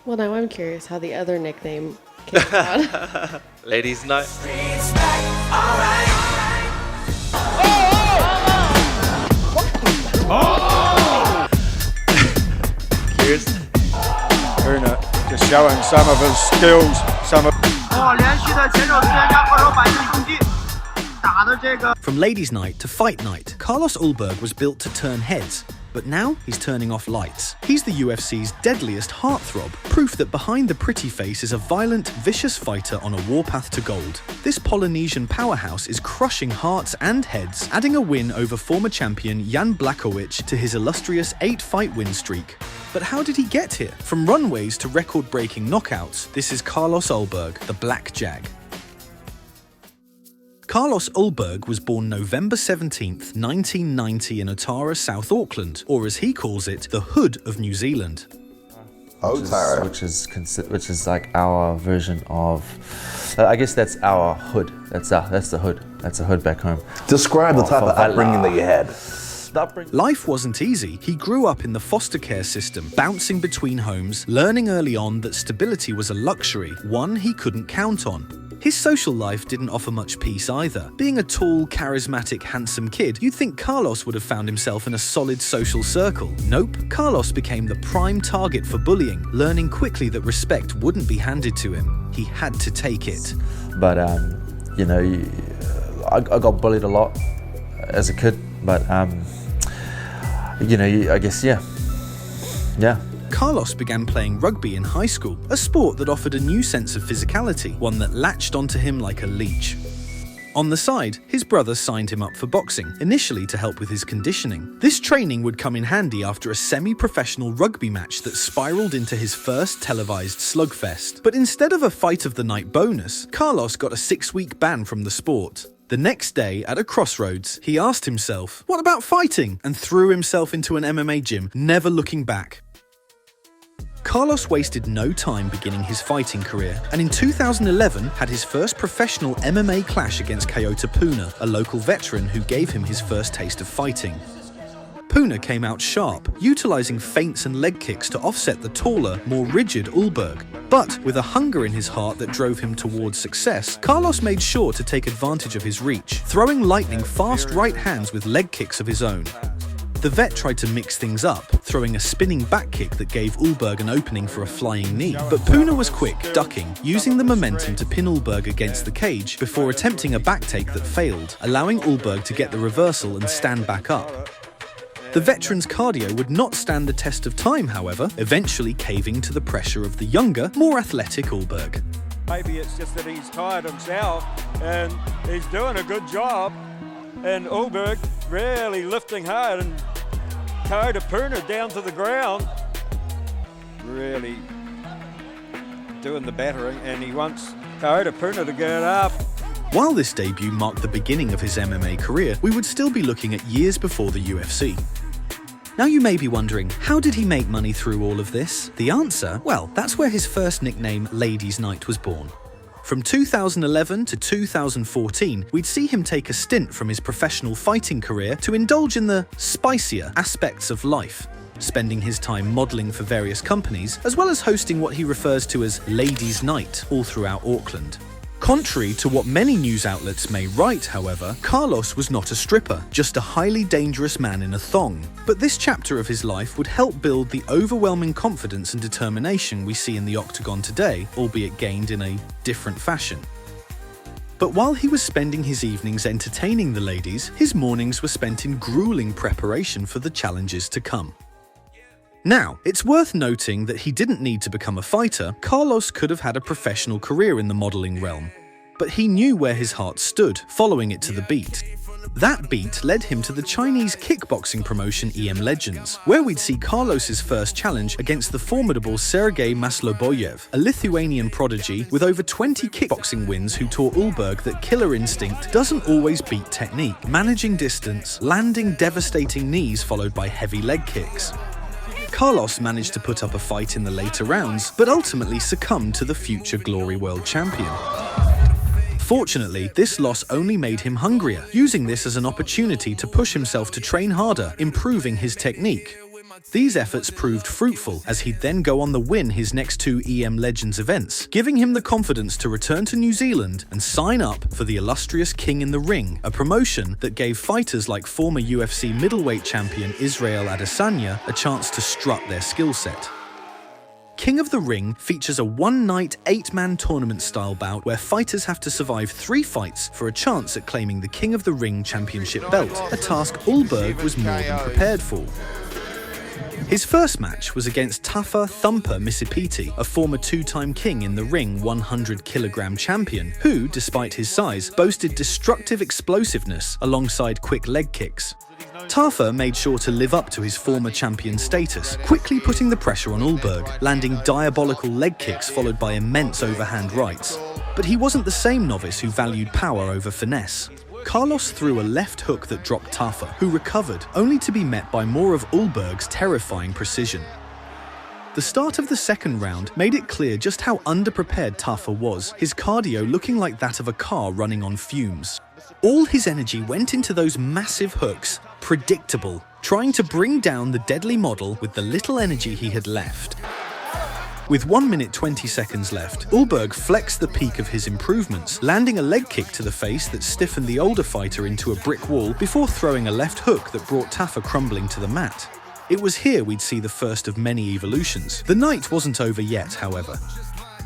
Well, now I'm curious how the other nickname came about. Ladies' night. Cheers. Puna just showing some of his skills, some of... From ladies' night to fight night, Carlos Ulberg was built to turn heads, but now he's turning off lights. He's the UFC's deadliest heartthrob, proof that behind the pretty face is a violent, vicious fighter on a warpath to gold. This Polynesian powerhouse is crushing hearts and heads, adding a win over former champion Jan Błachowicz to his illustrious 8-fight win streak. But how did he get here? From runways to record-breaking knockouts, this is Carlos Ulberg, the Black Jag. Carlos Ulberg was born November 17th, 1990 in Otara, South Auckland, or as he calls it, the Hood of New Zealand. Otara. Which is like our version of, I guess that's our hood. That's the hood. That's a hood back home. Describe the type of upbringing that you had. Life wasn't easy. He grew up in the foster care system, bouncing between homes, learning early on that stability was a luxury, one he couldn't count on. His social life didn't offer much peace either. Being a tall, charismatic, handsome kid, you'd think Carlos would have found himself in a solid social circle. Nope, Carlos became the prime target for bullying, learning quickly that respect wouldn't be handed to him. He had to take it. But, you know, I got bullied a lot as a kid, but, you know, I guess, yeah. Carlos began playing rugby in high school, a sport that offered a new sense of physicality, one that latched onto him like a leech. On the side, his brother signed him up for boxing, initially to help with his conditioning. This training would come in handy after a semi-professional rugby match that spiraled into his first televised slugfest. But instead of a fight of the night bonus, Carlos got a 6-week ban from the sport. The next day, at a crossroads, he asked himself, "What about fighting?" and threw himself into an MMA gym, never looking back. Carlos wasted no time beginning his fighting career, and in 2011 had his first professional MMA clash against Kayota Puna, a local veteran who gave him his first taste of fighting. Puna came out sharp, utilizing feints and leg kicks to offset the taller, more rigid Olberg. But with a hunger in his heart that drove him towards success, Carlos made sure to take advantage of his reach, throwing lightning fast right hands with leg kicks of his own. The vet tried to mix things up, throwing a spinning back kick that gave Olberg an opening for a flying knee. But Puna was quick, ducking, using the momentum to pin Olberg against the cage before attempting a back take that failed, allowing Olberg to get the reversal and stand back up. The veteran's cardio would not stand the test of time, however, eventually caving to the pressure of the younger, more athletic Olberg. Maybe it's just that he's tired himself and he's doing a good job, and Olberg really lifting hard and carried a Puna down to the ground, really doing the battering, and he wants Kayota Puna to get up. While this debut marked the beginning of his MMA career, we would still be looking at years before the UFC. Now you may be wondering, how did he make money through all of this? The answer? Well, that's where his first nickname, Ladies' Night, was born. From 2011 to 2014, we'd see him take a stint from his professional fighting career to indulge in the spicier aspects of life, spending his time modelling for various companies, as well as hosting what he refers to as Ladies' Night all throughout Auckland. Contrary to what many news outlets may write, however, Carlos was not a stripper, just a highly dangerous man in a thong. But this chapter of his life would help build the overwhelming confidence and determination we see in the octagon today, albeit gained in a different fashion. But while he was spending his evenings entertaining the ladies, his mornings were spent in grueling preparation for the challenges to come. Now, it's worth noting that he didn't need to become a fighter. Carlos could have had a professional career in the modelling realm. But he knew where his heart stood, following it to the beat. That beat led him to the Chinese kickboxing promotion EM Legends, where we'd see Carlos's first challenge against the formidable Sergei Masloboyev, a Lithuanian prodigy with over 20 kickboxing wins who taught Olberg that killer instinct doesn't always beat technique, managing distance, landing devastating knees followed by heavy leg kicks. Carlos managed to put up a fight in the later rounds, but ultimately succumbed to the future Glory World Champion. Fortunately, this loss only made him hungrier, using this as an opportunity to push himself to train harder, improving his technique. These efforts proved fruitful, as he'd then go on to win his next 2 EM Legends events, giving him the confidence to return to New Zealand and sign up for the illustrious King in the Ring, a promotion that gave fighters like former UFC middleweight champion Israel Adesanya a chance to strut their skill set. King of the Ring features a one-night, 8-man tournament-style bout where fighters have to survive 3 fights for a chance at claiming the King of the Ring championship belt, a task Olberg was more than prepared for. His first match was against Tafa Thumper Misipiti, a former 2-time King in the Ring 100kg champion, who, despite his size, boasted destructive explosiveness alongside quick leg kicks. Tafa made sure to live up to his former champion status, quickly putting the pressure on Olberg, landing diabolical leg kicks followed by immense overhand rights. But he wasn't the same novice who valued power over finesse. Carlos threw a left hook that dropped Tafa, who recovered, only to be met by more of Olberg's terrifying precision. The start of the second round made it clear just how underprepared Tafa was, his cardio looking like that of a car running on fumes. All his energy went into those massive hooks, predictable, trying to bring down the deadly model with the little energy he had left. With 1 minute 20 seconds left, Olberg flexed the peak of his improvements, landing a leg kick to the face that stiffened the older fighter into a brick wall before throwing a left hook that brought Tafa crumbling to the mat. It was here we'd see the first of many evolutions. The night wasn't over yet, however.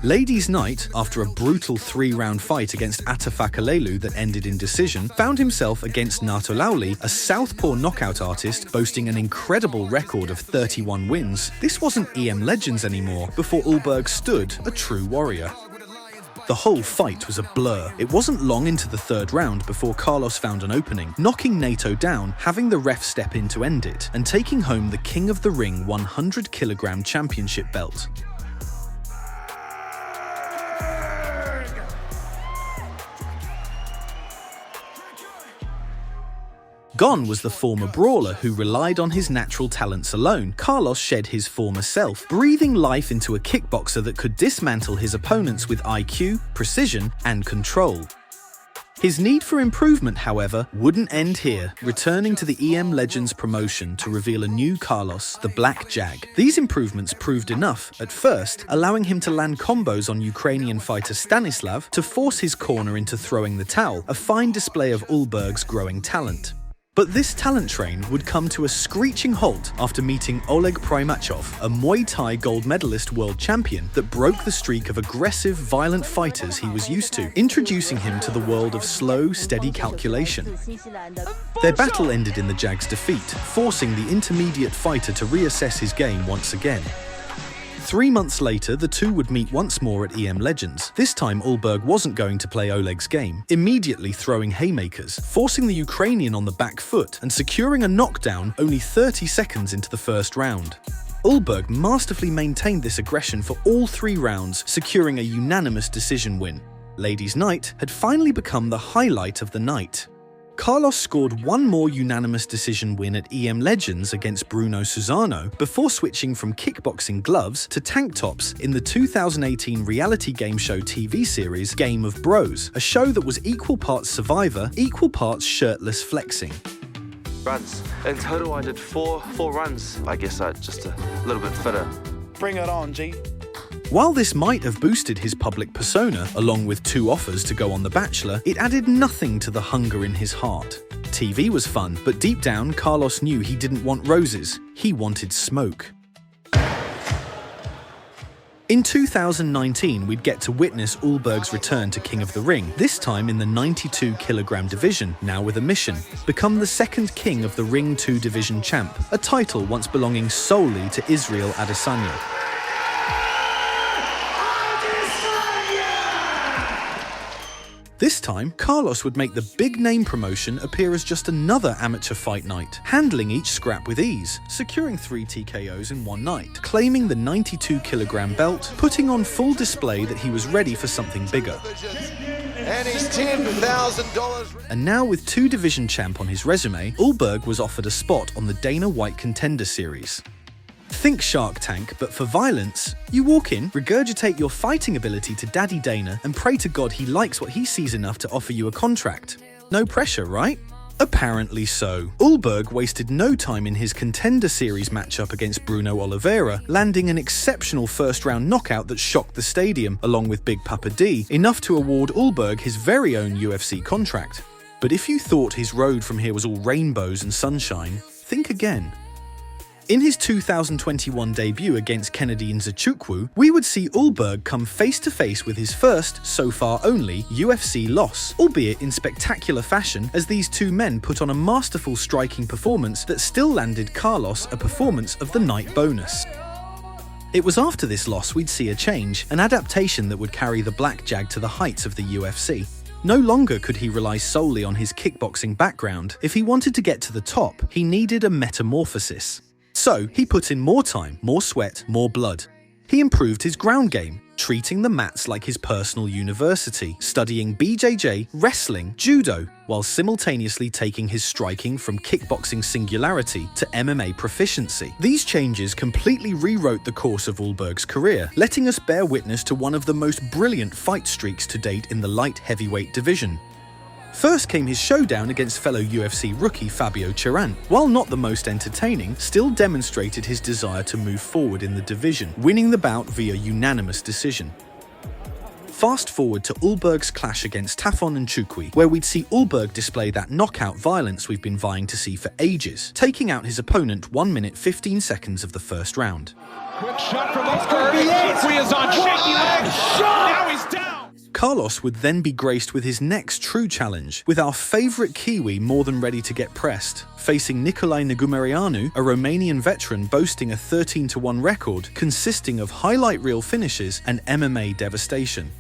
Ladies' Night, after a brutal 3-round fight against Atafakalelu that ended in decision, found himself against Nato Lauli, a southpaw knockout artist boasting an incredible record of 31 wins. This wasn't EM Legends anymore. Before Olberg stood a true warrior. The whole fight was a blur. It wasn't long into the 3rd round before Carlos found an opening, knocking Nato down, having the ref step in to end it, and taking home the King of the Ring 100kg championship belt. Gone was the former brawler who relied on his natural talents alone. Carlos shed his former self, breathing life into a kickboxer that could dismantle his opponents with IQ, precision, and control. His need for improvement, however, wouldn't end here, returning to the EM Legends promotion to reveal a new Carlos, the Black Jag. These improvements proved enough, at first, allowing him to land combos on Ukrainian fighter Stanislav to force his corner into throwing the towel, a fine display of Olberg's growing talent. But this talent train would come to a screeching halt after meeting Oleg Primachov, a Muay Thai gold medalist world champion that broke the streak of aggressive, violent fighters he was used to, introducing him to the world of slow, steady calculation. Their battle ended in the Jag's defeat, forcing the intermediate fighter to reassess his game once again. 3 months later, the two would meet once more at EM Legends. This time, Olberg wasn't going to play Oleg's game, immediately throwing haymakers, forcing the Ukrainian on the back foot and securing a knockdown only 30 seconds into the first round. Olberg masterfully maintained this aggression for all 3 rounds, securing a unanimous decision win. Ladies' Night had finally become the highlight of the night. Carlos scored one more unanimous decision win at EM Legends against Bruno Susano before switching from kickboxing gloves to tank tops in the 2018 reality game show TV series Game of Bros, a show that was equal parts Survivor, equal parts shirtless flexing. Runs. In total, I did four runs. I guess just a little bit fitter. Bring it on, G. While this might have boosted his public persona, along with 2 offers to go on The Bachelor, it added nothing to the hunger in his heart. TV was fun, but deep down, Carlos knew he didn't want roses. He wanted smoke. In 2019, we'd get to witness Olberg's return to King of the Ring, this time in the 92kg division, now with a mission: become the 2nd King of the Ring 2 division champ, a title once belonging solely to Israel Adesanya. This time, Carlos would make the big-name promotion appear as just another amateur fight night, handling each scrap with ease, securing 3 TKOs in one night, claiming the 92kg belt, putting on full display that he was ready for something bigger. And he's $10,000. And now with 2 division champ on his resume, Olberg was offered a spot on the Dana White Contender Series. Think Shark Tank, but for violence. You walk in, regurgitate your fighting ability to Daddy Dana, and pray to God he likes what he sees enough to offer you a contract. No pressure, right? Apparently so. Olberg wasted no time in his Contender Series matchup against Bruno Oliveira, landing an exceptional first-round knockout that shocked the stadium, along with Big Papa D, enough to award Olberg his very own UFC contract. But if you thought his road from here was all rainbows and sunshine, think again. In his 2021 debut against Kennedy Nzechukwu, we would see Olberg come face-to-face with his first, so far only, UFC loss, albeit in spectacular fashion, as these two men put on a masterful striking performance that still landed Carlos a performance of the night bonus. It was after this loss we'd see a change, an adaptation that would carry the Black Jag to the heights of the UFC. No longer could he rely solely on his kickboxing background. If he wanted to get to the top, he needed a metamorphosis. So, he put in more time, more sweat, more blood. He improved his ground game, treating the mats like his personal university, studying BJJ, wrestling, judo, while simultaneously taking his striking from kickboxing singularity to MMA proficiency. These changes completely rewrote the course of Olberg's career, letting us bear witness to one of the most brilliant fight streaks to date in the light heavyweight division. First came his showdown against fellow UFC rookie Fabio Cherant. While not the most entertaining, still demonstrated his desire to move forward in the division, winning the bout via unanimous decision. Fast forward to Olberg's clash against Tafon Nchukwi, where we'd see Olberg display that knockout violence we've been vying to see for ages, taking out his opponent 1 minute 15 seconds of the first round. Quick shot from Olberg. Nchukwi is on shaky legs. Now he's down. Carlos would then be graced with his next true challenge, with our favourite Kiwi more than ready to get pressed, facing Nicolae Negumereanu, a Romanian veteran boasting a 13-1 record consisting of highlight reel finishes and MMA devastation.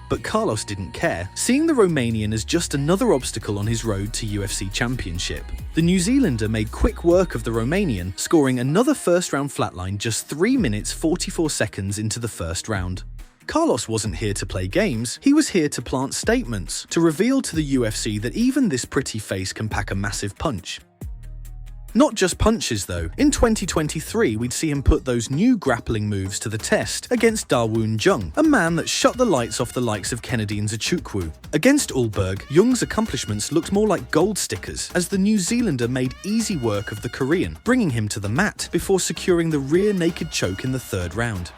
But Carlos didn't care, seeing the Romanian as just another obstacle on his road to UFC Championship. The New Zealander made quick work of the Romanian, scoring another first-round flatline just 3 minutes 44 seconds into the first round. Carlos wasn't here to play games, he was here to plant statements, to reveal to the UFC that even this pretty face can pack a massive punch. Not just punches though. In 2023, we'd see him put those new grappling moves to the test against Woon Jung, a man that shut the lights off the likes of Kennedy Nzechukwu. Against Olberg, Jung's accomplishments looked more like gold stickers, as the New Zealander made easy work of the Korean, bringing him to the mat before securing the rear naked choke in the third round.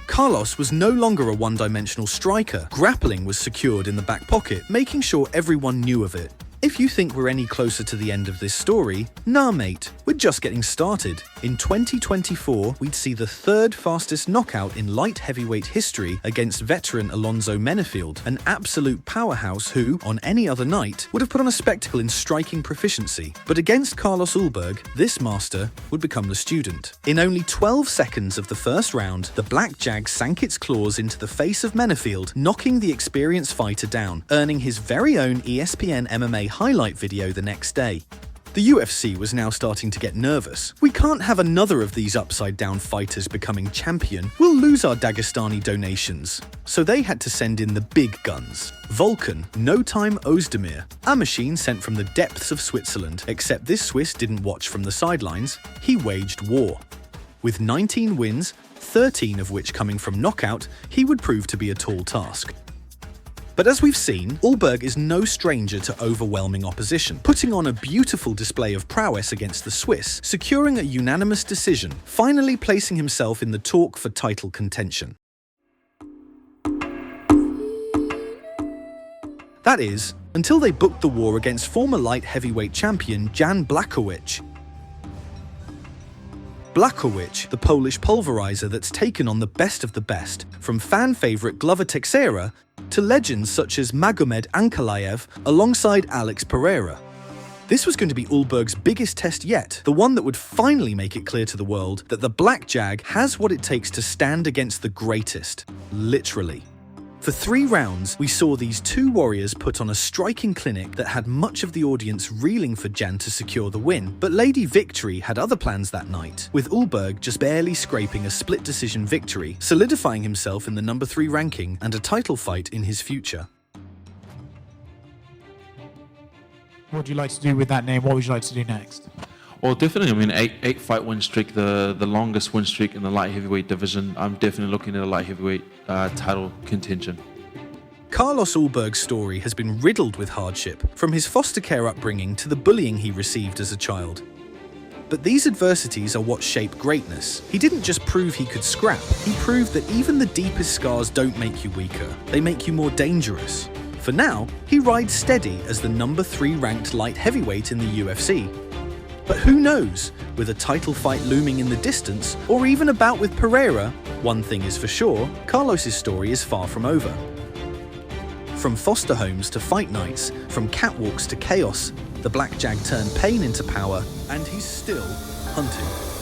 Carlos was no longer a one-dimensional striker. Grappling was secured in the back pocket, making sure everyone knew of it. If you think we're any closer to the end of this story, nah mate, we're just getting started. In 2024, we'd see the third fastest knockout in light heavyweight history against veteran Alonzo Menifield, an absolute powerhouse who, on any other night, would have put on a spectacle in striking proficiency. But against Carlos Ulberg, this master would become the student. In only 12 seconds of the first round, the Black Jag sank its claws into the face of Menifield, knocking the experienced fighter down, earning his very own ESPN MMA highlight video the next day. The UFC was now starting to get nervous. We can't have another of these upside-down fighters becoming champion. We'll lose our Dagestani donations. So they had to send in the big guns. Volkan Oezdemir, a machine sent from the depths of Switzerland, except this Swiss didn't watch from the sidelines. He waged war. With 19 wins, 13 of which coming from knockout, he would prove to be a tall task. But as we've seen, Olberg is no stranger to overwhelming opposition, putting on a beautiful display of prowess against the Swiss, securing a unanimous decision, finally placing himself in the talk for title contention. That is, until they booked the war against former light heavyweight champion Jan Błachowicz. Blachowicz, the Polish pulverizer that's taken on the best of the best, from fan favourite Glover Teixeira to legends such as Magomed Ankalaev alongside Alex Pereira. This was going to be Olberg's biggest test yet, the one that would finally make it clear to the world that the Black Jag has what it takes to stand against the greatest, literally. For 3 rounds, we saw these two warriors put on a striking clinic that had much of the audience reeling for Jan to secure the win, but Lady Victory had other plans that night, with Olberg just barely scraping a split decision victory, solidifying himself in the number 3 ranking and a title fight in his future. What would you like to do with that name? What would you like to do next? Well, definitely. I mean, eight fight win streak, the longest win streak in the light heavyweight division. I'm definitely looking at a light heavyweight title contention. Carlos Ulberg's story has been riddled with hardship, from his foster care upbringing to the bullying he received as a child. But these adversities are what shape greatness. He didn't just prove he could scrap, he proved that even the deepest scars don't make you weaker, they make you more dangerous. For now, he rides steady as the number 3 ranked light heavyweight in the UFC. But who knows, with a title fight looming in the distance, or even a bout with Pereira, one thing is for sure, Carlos's story is far from over. From foster homes to fight nights, from catwalks to chaos, the Black Jag turned pain into power, and he's still hunting.